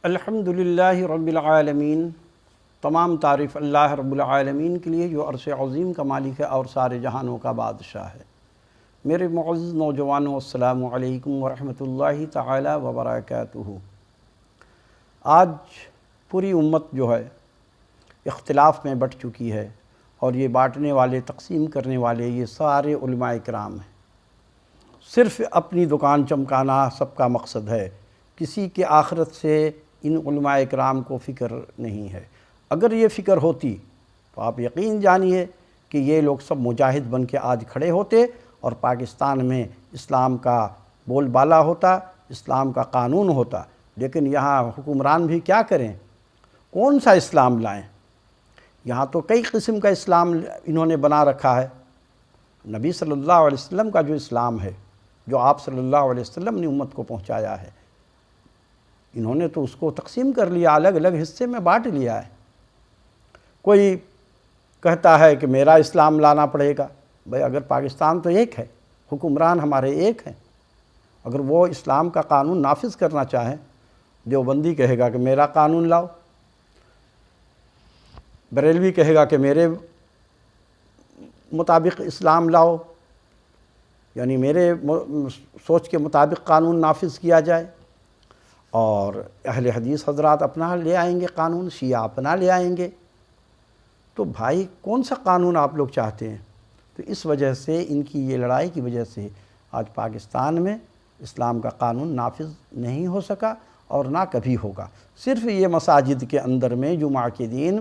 الحمدللہ رب العالمین، تمام تعریف اللہ رب العالمین کے لیے جو عرش عظیم کا مالک ہے اور سارے جہانوں کا بادشاہ ہے۔ میرے معزز نوجوانوں، السلام علیکم ورحمۃ اللہ تعالی وبرکاتہ۔ آج پوری امت جو ہے اختلاف میں بٹ چکی ہے، اور یہ بانٹنے والے، تقسیم کرنے والے یہ سارے علماء کرام ہیں۔ صرف اپنی دکان چمکانا سب کا مقصد ہے، کسی کے آخرت سے ان علماء کرام کو فکر نہیں ہے۔ اگر یہ فکر ہوتی تو آپ یقین جانیے کہ یہ لوگ سب مجاہد بن کے آج کھڑے ہوتے اور پاکستان میں اسلام کا بول بالا ہوتا، اسلام کا قانون ہوتا۔ لیکن یہاں حکمران بھی کیا کریں، کون سا اسلام لائیں؟ یہاں تو کئی قسم کا اسلام انہوں نے بنا رکھا ہے۔ نبی صلی اللہ علیہ وسلم کا جو اسلام ہے، جو آپ صلی اللہ علیہ وسلم نے امت کو پہنچایا ہے، انہوں نے تو اس کو تقسیم کر لیا، الگ الگ حصے میں بانٹ لیا ہے۔ کوئی کہتا ہے کہ میرا اسلام لانا پڑے گا۔ بھائی اگر پاکستان تو ایک ہے، حکمران ہمارے ایک ہیں، اگر وہ اسلام کا قانون نافذ کرنا چاہیں، دیوبندی کہے گا کہ میرا قانون لاؤ، بریلوی کہے گا کہ میرے مطابق اسلام لاؤ، یعنی میرے سوچ کے مطابق قانون نافذ کیا جائے، اور اہل حدیث حضرات اپنا لے آئیں گے قانون، شیعہ اپنا لے آئیں گے۔ تو بھائی کون سا قانون آپ لوگ چاہتے ہیں؟ تو اس وجہ سے، ان کی یہ لڑائی کی وجہ سے آج پاکستان میں اسلام کا قانون نافذ نہیں ہو سکا اور نہ کبھی ہوگا۔ صرف یہ مساجد کے اندر میں جمعہ کے دن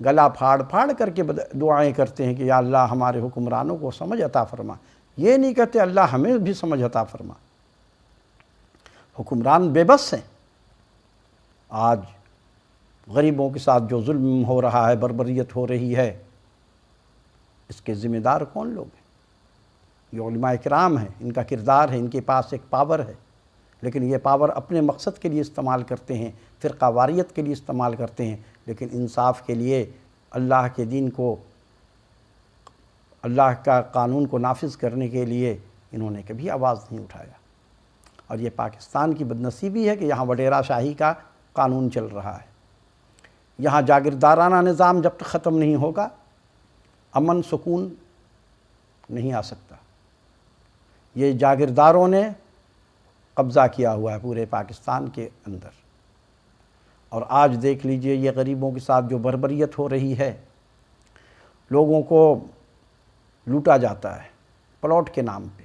گلا پھاڑ پھاڑ کر کے دعائیں کرتے ہیں کہ یا اللہ ہمارے حکمرانوں کو سمجھ عطا فرما، یہ نہیں کہتے اللہ ہمیں بھی سمجھ عطا فرما۔ حکمران بے بس ہیں۔ آج غریبوں کے ساتھ جو ظلم ہو رہا ہے، بربریت ہو رہی ہے، اس کے ذمہ دار کون لوگ ہیں؟ یہ علماء کرام ہیں، ان کا کردار ہے، ان کے پاس ایک پاور ہے، لیکن یہ پاور اپنے مقصد کے لیے استعمال کرتے ہیں، فرقہ واریت کے لیے استعمال کرتے ہیں، لیکن انصاف کے لیے، اللہ کے دین کو، اللہ کا قانون کو نافذ کرنے کے لیے انہوں نے کبھی آواز نہیں اٹھایا۔ اور یہ پاکستان کی بدنصیبی ہے کہ یہاں وڈیرا شاہی کا قانون چل رہا ہے۔ یہاں جاگیردارانہ نظام جب تک ختم نہیں ہوگا، امن سکون نہیں آ سکتا۔ یہ جاگیرداروں نے قبضہ کیا ہوا ہے پورے پاکستان کے اندر، اور آج دیکھ لیجئے یہ غریبوں کے ساتھ جو بربریت ہو رہی ہے، لوگوں کو لوٹا جاتا ہے پلاٹ کے نام پہ۔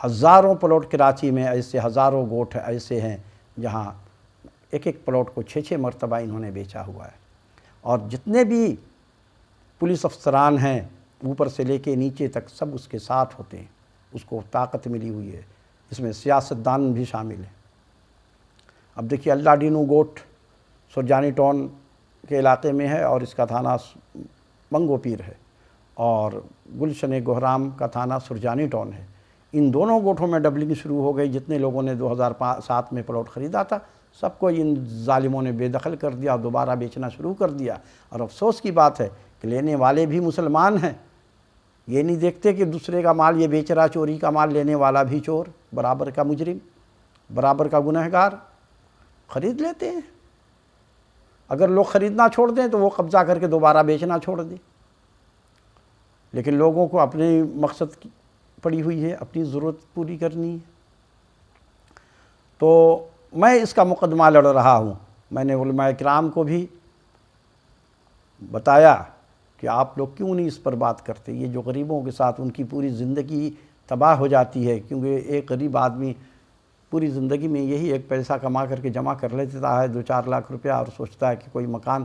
ہزاروں پلاٹ کراچی میں ایسے، ہزاروں گوٹھ ایسے ہیں جہاں ایک ایک پلاٹ کو 6 مرتبہ انہوں نے بیچا ہوا ہے۔ اور جتنے بھی پولیس افسران ہیں، اوپر سے لے کے نیچے تک، سب اس کے ساتھ ہوتے ہیں، اس کو طاقت ملی ہوئی ہے، اس میں سیاستدان بھی شامل ہیں۔ اب دیکھیے اللہ ڈینو گوٹھ سرجانی ٹاؤن کے علاقے میں ہے، اور اس کا تھانہ منگو پیر ہے، اور گلشن گہرام کا تھانہ سرجانی ٹاؤن ہے۔ ان دونوں گوٹھوں میں ڈبلنگ شروع ہو گئی۔ جتنے لوگوں نے 2007 میں پلاٹ خریدا تھا، سب کو ان ظالموں نے بے دخل کر دیا اور دوبارہ بیچنا شروع کر دیا۔ اور افسوس کی بات ہے کہ لینے والے بھی مسلمان ہیں، یہ نہیں دیکھتے کہ دوسرے کا مال یہ بیچ رہا، چوری کا مال لینے والا بھی چور، برابر کا مجرم، برابر کا گنہگار، خرید لیتے ہیں۔ اگر لوگ خریدنا چھوڑ دیں تو وہ قبضہ کر کے دوبارہ بیچنا چھوڑ دیں۔ لیکن لوگوں کو اپنے مقصد کی پڑی ہوئی ہے، اپنی ضرورت پوری کرنی ہے۔ تو میں اس کا مقدمہ لڑ رہا ہوں۔ میں نے علماء کرام کو بھی بتایا کہ آپ لوگ کیوں نہیں اس پر بات کرتے؟ یہ جو غریبوں کے ساتھ ان کی پوری زندگی تباہ ہو جاتی ہے، کیونکہ ایک غریب آدمی پوری زندگی میں یہی ایک پیسہ کما کر کے جمع کر لیتا ہے، 2-4 لاکھ روپیہ، اور سوچتا ہے کہ کوئی مکان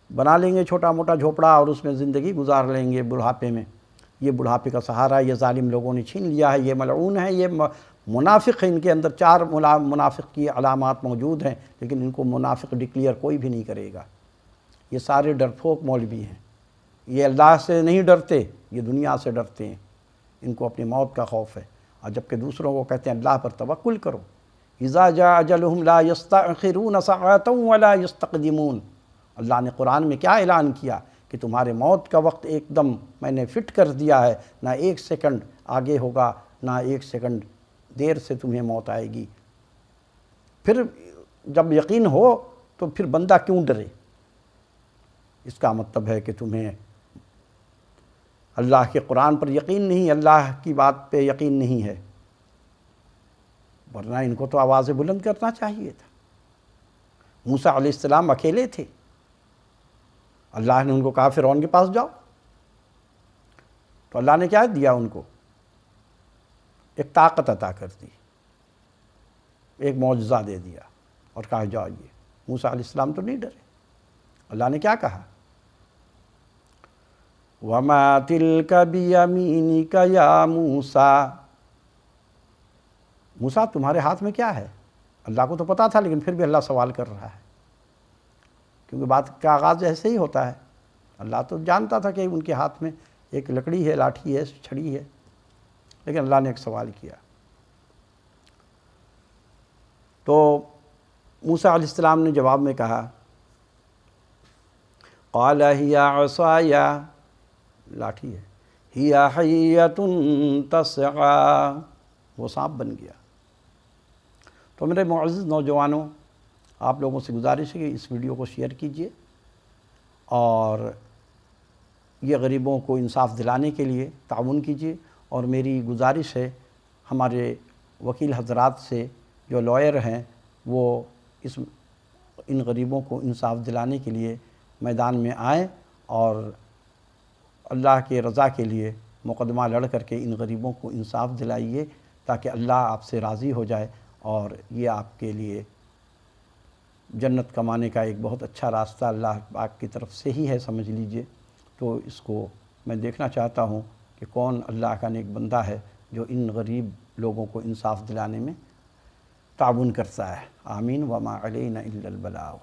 بنا لیں گے، چھوٹا موٹا جھوپڑا، اور اس میں زندگی گزار لیں گے بڑھاپے میں۔ یہ بڑھاپے کا سہارا یہ ظالم لوگوں نے چھین لیا ہے، یہ ملعون ہے، یہ منافق ہے۔ ان کے اندر 4 منافق کی علامات موجود ہیں، لیکن ان کو منافق ڈکلیئر کوئی بھی نہیں کرے گا۔ یہ سارے ڈرپھوک مولوی ہیں، یہ اللہ سے نہیں ڈرتے، یہ دنیا سے ڈرتے ہیں، ان کو اپنی موت کا خوف ہے۔ اور جبکہ دوسروں کو کہتے ہیں اللہ پر توکل کرو۔ اذا جاء اجلهم لا يستأخرون ساعة ولا يستقدمون۔ اللہ نے قرآن میں کیا اعلان کیا کہ تمہارے موت کا وقت ایک دم میں نے فٹ کر دیا ہے، نہ 1 سیکنڈ آگے ہوگا، نہ 1 سیکنڈ دیر سے تمہیں موت آئے گی۔ پھر جب یقین ہو تو پھر بندہ کیوں ڈرے؟ اس کا مطلب ہے کہ تمہیں اللہ کے قرآن پر یقین نہیں، اللہ کی بات پہ یقین نہیں ہے، ورنہ ان کو تو آواز بلند کرنا چاہیے تھا۔ موسیٰ علیہ السلام اکیلے تھے، اللہ نے ان کو کہا فرعون کے پاس جاؤ، تو اللہ نے کیا دیا ان کو؟ ایک طاقت عطا کر دی، ایک معجزہ دے دیا اور کہا جائیے۔ موسیٰ علیہ السلام تو نہیں ڈرے۔ اللہ نے کیا کہا؟ وَمَا تِلْكَ بِيَمِينِكَ يَا مُوسَىٰ، موسیٰ تمہارے ہاتھ میں کیا ہے؟ اللہ کو تو پتا تھا، لیکن پھر بھی اللہ سوال کر رہا ہے، کیونکہ بات کا آغاز ایسے ہی ہوتا ہے۔ اللہ تو جانتا تھا کہ ان کے ہاتھ میں ایک لکڑی ہے، لاٹھی ہے، چھڑی ہے، لیکن اللہ نے ایک سوال کیا۔ تو موسیٰ علیہ السلام نے جواب میں کہا قَالَ هِيَ عَصَایَ، لاٹھی ہے، هِيَ حَیَّةٌ تَسْعَىٰ، وہ سانپ بن گیا۔ تو میرے معزز نوجوانوں، آپ لوگوں سے گزارش ہے کہ اس ویڈیو کو شیئر کیجئے اور یہ غریبوں کو انصاف دلانے کے لیے تعاون کیجئے، اور میری گزارش ہے ہمارے وکیل حضرات سے جو لائر ہیں وہ ان غریبوں کو انصاف دلانے کے لیے میدان میں آئیں اور اللہ کے رضا کے لیے مقدمہ لڑ کر کے ان غریبوں کو انصاف دلائیے، تاکہ اللہ آپ سے راضی ہو جائے، اور یہ آپ کے لیے جنت کمانے کا ایک بہت اچھا راستہ اللہ پاک کی طرف سے ہی ہے، سمجھ لیجئے۔ تو اس کو میں دیکھنا چاہتا ہوں کہ کون اللہ کا نیک بندہ ہے جو ان غریب لوگوں کو انصاف دلانے میں تعاون کرتا ہے۔ آمین۔ وما علینا الا البلاغ۔